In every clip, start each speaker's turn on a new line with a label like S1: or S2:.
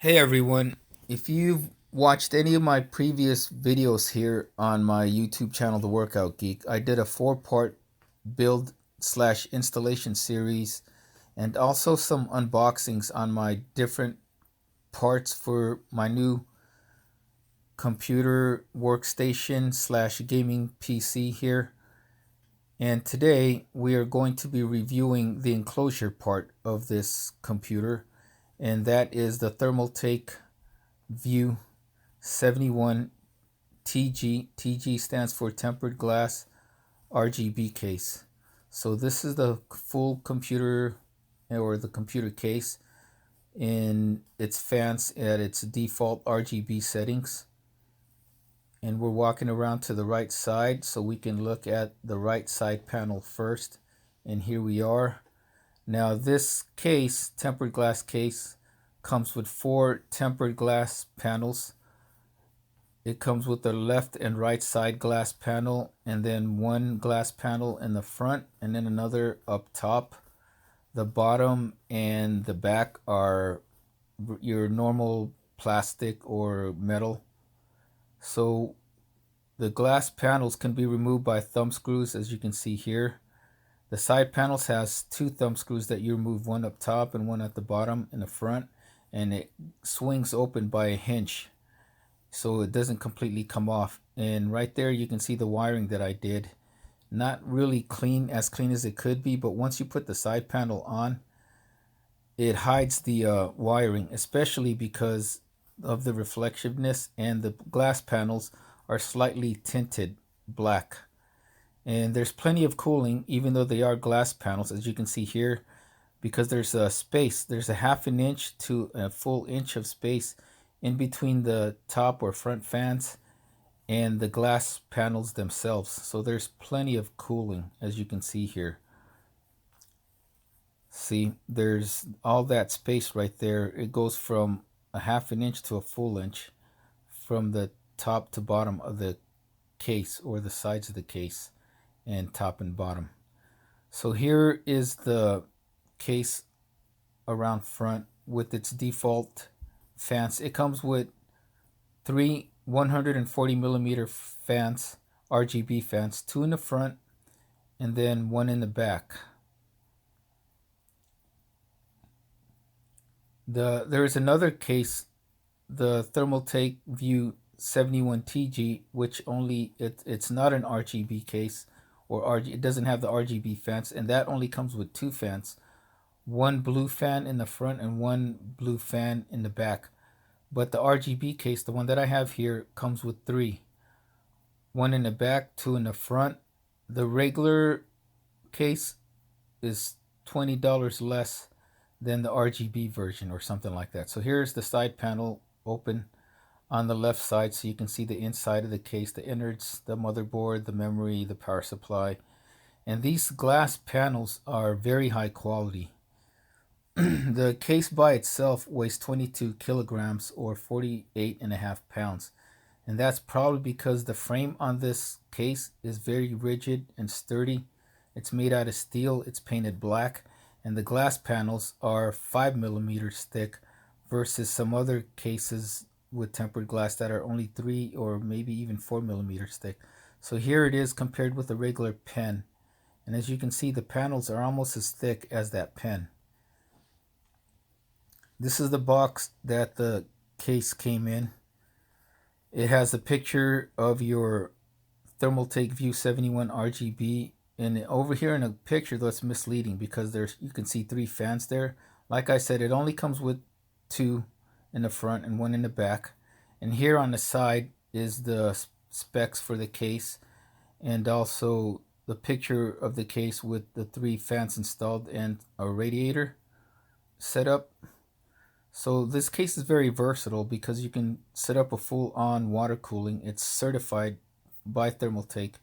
S1: Hey everyone, if you've watched any of my previous videos here on my YouTube channel, The Workout Geek, I did a 4-part build slash installation series and also some unboxings on my different parts for my new computer workstation slash gaming PC here. And today we are going to be reviewing the enclosure part of this computer, and that is the Thermaltake View 71 TG. TG stands for tempered glass RGB case. So this is the full computer, or the computer case, in its fans at its default RGB settings. And we're walking around to the right side so we can look at the right side panel first. And here we are. Now this case, tempered glass case, comes with 4 tempered glass panels. It comes with the left and right side glass panel, and then one glass panel in the front, and then another up top. The bottom and the back are your normal plastic or metal. So the glass panels can be removed by thumb screws, as you can see here. The side panels has 2 thumb screws that you remove, one up top and one at the bottom in the front, and it swings open by a hinge so it doesn't completely come off. And right there you can see the wiring that I did. Not really clean, as clean as it could be, but once you put the side panel on, it hides the wiring, especially because of the reflectiveness, and the glass panels are slightly tinted black. And there's plenty of cooling even though they are glass panels, as you can see here, because there's a space, there's a half an inch to a full inch of space in between the top or front fans and the glass panels themselves. So there's plenty of cooling, as you can see here. See, there's all that space right there. It goes from a half an inch to a full inch from the top to bottom of the case, or the sides of the case, and top and bottom. So here is the case around front with its default fans. It comes with 3 140 millimeter fans, RGB fans, 2 in the front and then 1 in the back. There is another case, the Thermaltake View 71 TG, which it's not an RGB case, or it doesn't have the RGB fans, and that only comes with 2 fans, 1 blue fan in the front and 1 blue fan in the back. But the RGB case, the one that I have here, comes with 3. 1 in the back, 2 in the front. The regular case is $20 less than the RGB version, or something like that. So here's the side panel open on the left side, so you can see the inside of the case, the innards, the motherboard, the memory, the power supply. And these glass panels are very high quality. The case by itself weighs 22 kilograms or 48.5 pounds. And that's probably because the frame on this case is very rigid and sturdy. It's made out of steel, it's painted black, and the glass panels are 5 millimeters thick versus some other cases with tempered glass that are only 3 or maybe even 4 millimeters thick. So here it is compared with a regular pen. And as you can see, the panels are almost as thick as that pen. This is the box that the case came in. It has a picture of your Thermaltake View 71 RGB, and over here in the picture, that's misleading because you can see 3 fans there. Like I said, it only comes with 2 in the front and 1 in the back. And here on the side is the specs for the case, and also the picture of the case with the 3 fans installed and a radiator setup. So this case is very versatile because you can set up a full-on water cooling. It's certified by Thermaltake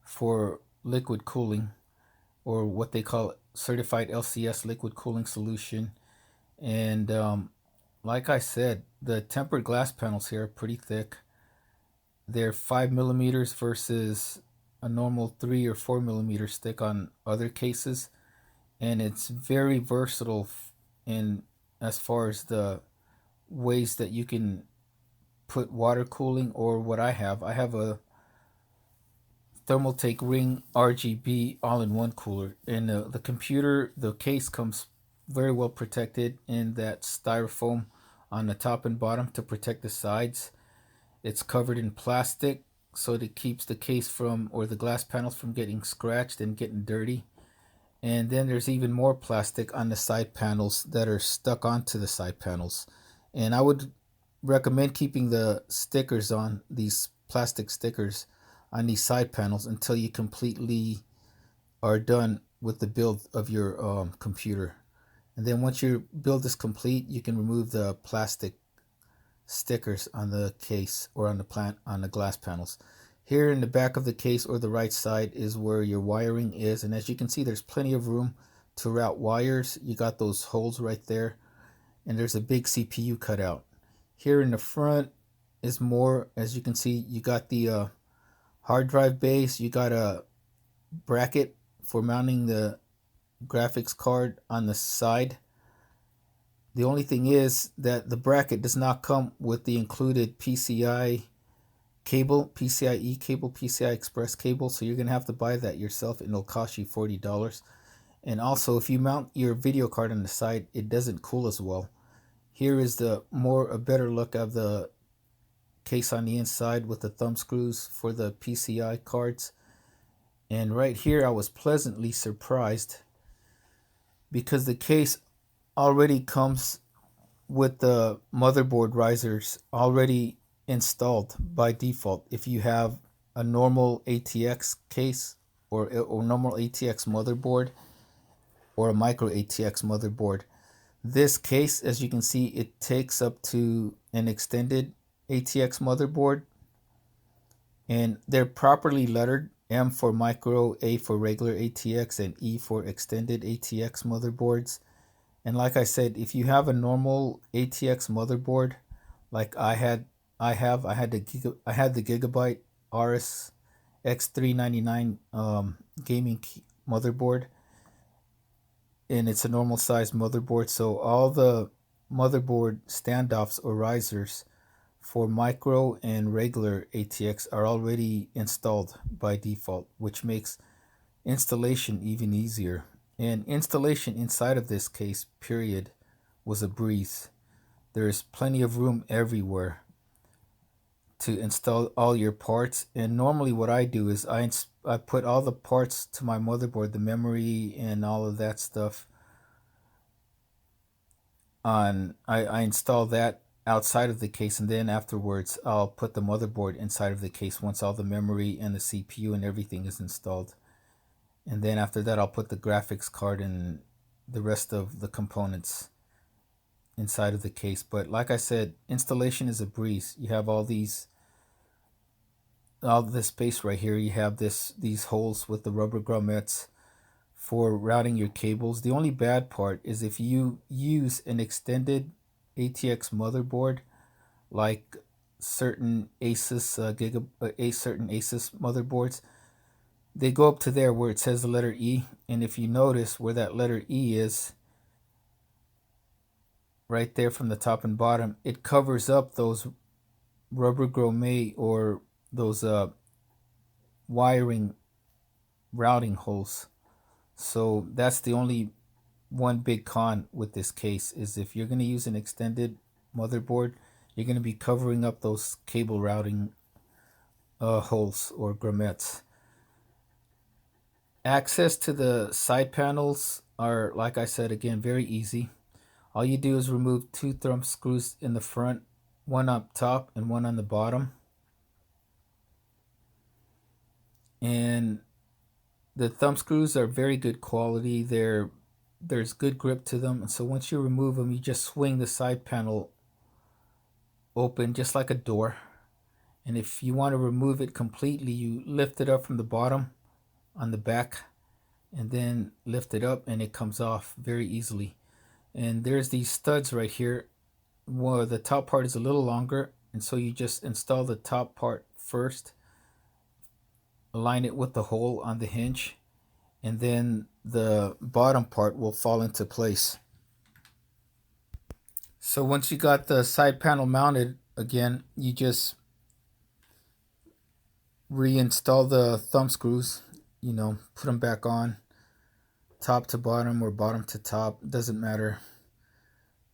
S1: for liquid cooling, or what they call certified LCS liquid cooling solution. And like I said, the tempered glass panels here are pretty thick. They're 5 millimeters versus a normal 3 or 4 millimeters thick on other cases, and it's very versatile in as far as the ways that you can put water cooling, or what I have a Thermaltake Riing RGB all-in-one cooler, and the computer, the case comes very well protected in that styrofoam on the top and bottom to protect the sides. It's covered in plastic so that it keeps the case from, or the glass panels from, getting scratched and getting dirty. And then there's even more plastic on the side panels that are stuck onto the side panels. And I would recommend keeping the stickers on, these plastic stickers on these side panels, until you completely are done with the build of your computer. And then once your build is complete, you can remove the plastic stickers on the case or on the glass panels. Here in the back of the case, or the right side, is where your wiring is, and as you can see, there's plenty of room to route wires. You got those holes right there, and there's a big CPU cutout. Here in the front is more, as you can see, you got the hard drive base, you got a bracket for mounting the graphics card on the side. The only thing is that the bracket does not come with the included PCI cable, PCIe cable, PCI Express cable, so you're going to have to buy that yourself, and it'll cost you $40. And also, if you mount your video card on the side, it doesn't cool as well. Here is a better look of the case on the inside with the thumb screws for the PCI cards. And right here, I was pleasantly surprised because the case already comes with the motherboard risers already installed by default. If you have a normal ATX case, or normal ATX motherboard, or a micro ATX motherboard, this case, as you can see, it takes up to an extended ATX motherboard, and they're properly lettered: M for micro, A for regular ATX, and E for extended ATX motherboards. And like I said, if you have a normal ATX motherboard, like I had the Gigabyte Aorus X399 gaming motherboard, and it's a normal size motherboard. So all the motherboard standoffs or risers for micro and regular ATX are already installed by default, which makes installation even easier. And installation inside of this case, period, was a breeze. There is plenty of room everywhere to install all your parts. And normally what I do is I put all the parts to my motherboard, the memory and all of that stuff on, I install that outside of the case, and then afterwards I'll put the motherboard inside of the case once all the memory and the CPU and everything is installed. And then after that, I'll put the graphics card and the rest of the components inside of the case. But like I said, installation is a breeze. You have all this space right here. You have these holes with the rubber grommets for routing your cables. The only bad part is if you use an extended ATX motherboard, like certain Asus certain Asus motherboards, they go up to there where it says the letter E, and if you notice where that letter E is, right there from the top and bottom, it covers up those rubber grommet, or those wiring routing holes. So that's the only one big con with this case, is if you're going to use an extended motherboard, you're going to be covering up those cable routing holes or grommets. Access to the side panels are, like I said, again, very easy. All you do is remove 2 thumb screws in the front, one up top and one on the bottom. And the thumb screws are very good quality. There's good grip to them. So once you remove them, you just swing the side panel open just like a door. And if you want to remove it completely, you lift it up from the bottom on the back, and then lift it up, and it comes off very easily. And there's these studs right here. Well, the top part is a little longer, and so you just install the top part first, align it with the hole on the hinge, and then the bottom part will fall into place. So once you got the side panel mounted, again, you just reinstall the thumb screws, put them back on, top to bottom or bottom to top, doesn't matter.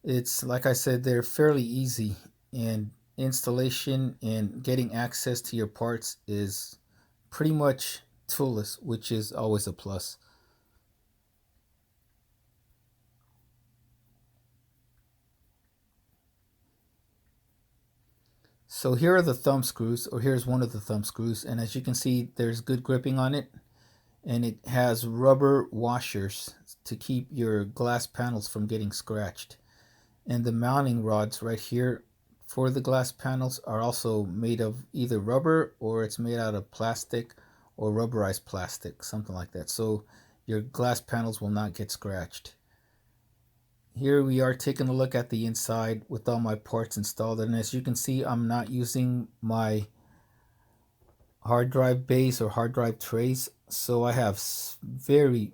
S1: It's like I said, they're fairly easy, and installation and getting access to your parts is pretty much toolless, which is always a plus. So here are the thumb screws, or here's one of the thumb screws, and as you can see, there's good gripping on it, and it has rubber washers to keep your glass panels from getting scratched. And the mounting rods right here for the glass panels are also made of either rubber, or it's made out of plastic or rubberized plastic, something like that, so your glass panels will not get scratched. Here we are taking a look at the inside with all my parts installed, and as you can see, I'm not using my hard drive base or hard drive trays, so I have very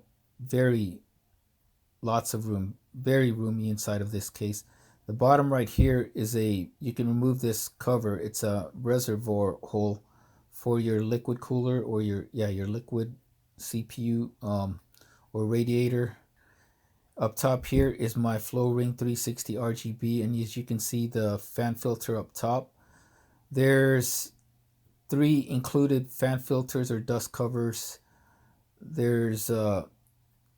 S1: lots of room, very roomy inside of this case. The bottom right here is you can remove this cover. It's a reservoir hole for your liquid cooler, or your liquid CPU or radiator. Up top here is my Riing 360 RGB, and as you can see, the fan filter up top. There's 3 included fan filters or dust covers. There's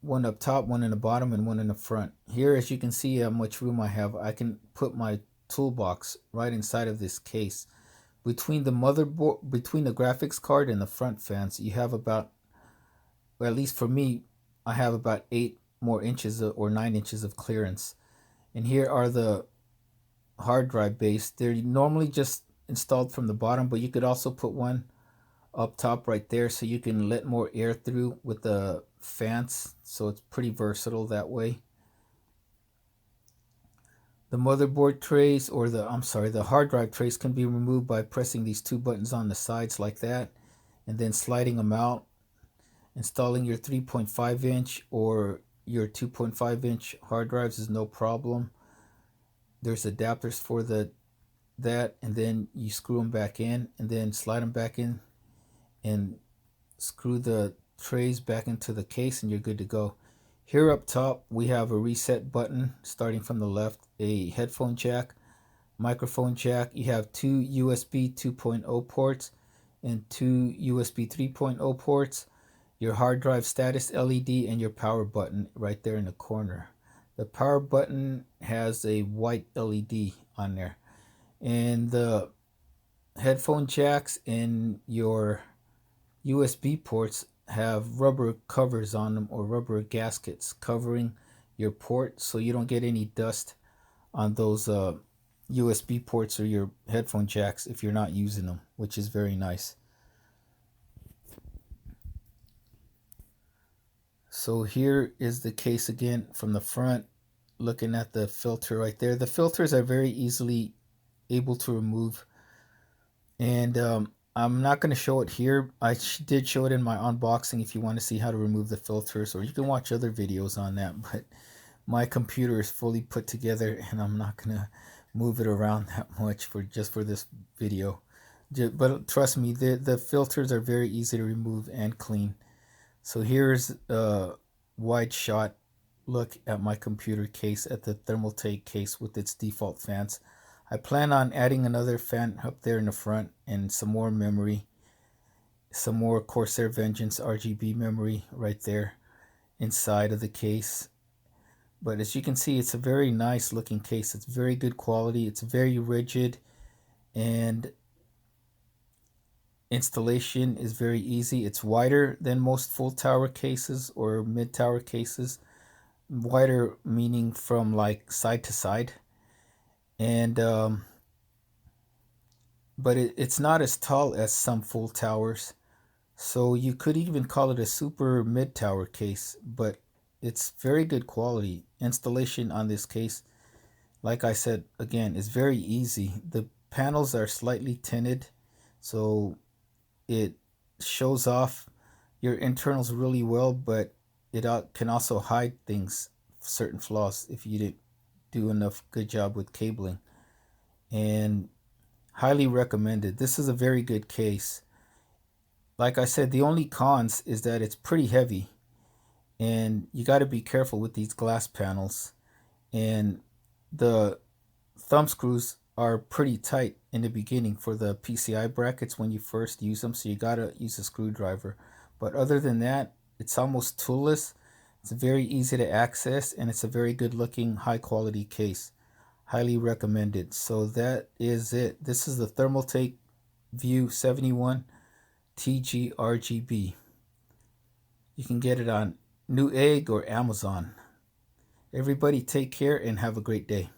S1: one up top, one in the bottom, and one in the front. Here, as you can see how much room I have, I can put my toolbox right inside of this case. Between the motherboard, between the graphics card and the front fans, you have about, well, at least for me, I have about 8 more inches or 9 inches of clearance. And here are the hard drive base. They're normally just installed from the bottom, but you could also put one up top right there, so you can let more air through with the fans, so it's pretty versatile that way. The motherboard trays, or the hard drive trays, can be removed by pressing these 2 buttons on the sides like that, and then sliding them out. Installing your 3.5 inch or your 2.5 inch hard drives is no problem. There's adapters for that, and then you screw them back in, and then slide them back in, and screw the trays back into the case, and you're good to go. Here up top, we have a reset button starting from the left, a headphone jack, microphone jack. You have 2 USB 2.0 ports and 2 USB 3.0 ports, your hard drive status LED, and your power button right there in the corner. The power button has a white LED on there, and the headphone jacks and your USB ports have rubber covers on them, or rubber gaskets covering your port, so you don't get any dust on those USB ports or your headphone jacks if you're not using them, which is very nice. So here is the case again from the front, looking at the filter right there. The filters are very easily able to remove, and I'm not going to show it here. I did show it in my unboxing if you want to see how to remove the filters, or you can watch other videos on that, but my computer is fully put together and I'm not going to move it around that much for this video. But trust me, the filters are very easy to remove and clean. So here's a wide shot look at my computer case, at the Thermaltake case with its default fans. I plan on adding another fan up there in the front, and some more memory, some more Corsair Vengeance RGB memory right there inside of the case. But as you can see, it's a very nice looking case. It's very good quality. It's very rigid, and installation is very easy. It's wider than most full tower cases or mid tower cases. Wider meaning from like side to side, and but it's not as tall as some full towers, so you could even call it a super mid tower case. But it's very good quality. Installation on this case, like I said again, is very easy. The panels are slightly tinted, so it shows off your internals really well, but it can also hide things, certain flaws, if you do enough good job with cabling. And highly recommended. This is a very good case. Like I said, the only cons is that it's pretty heavy, and you got to be careful with these glass panels. And the thumb screws are pretty tight in the beginning for the PCI brackets when you first use them, so you got to use a screwdriver. But other than that, it's almost toolless. It's very easy to access, and it's a very good looking, high quality case. Highly recommended. So that is it. This is the Thermaltake View 71 TG RGB. You can get it on Newegg or Amazon. Everybody take care and have a great day.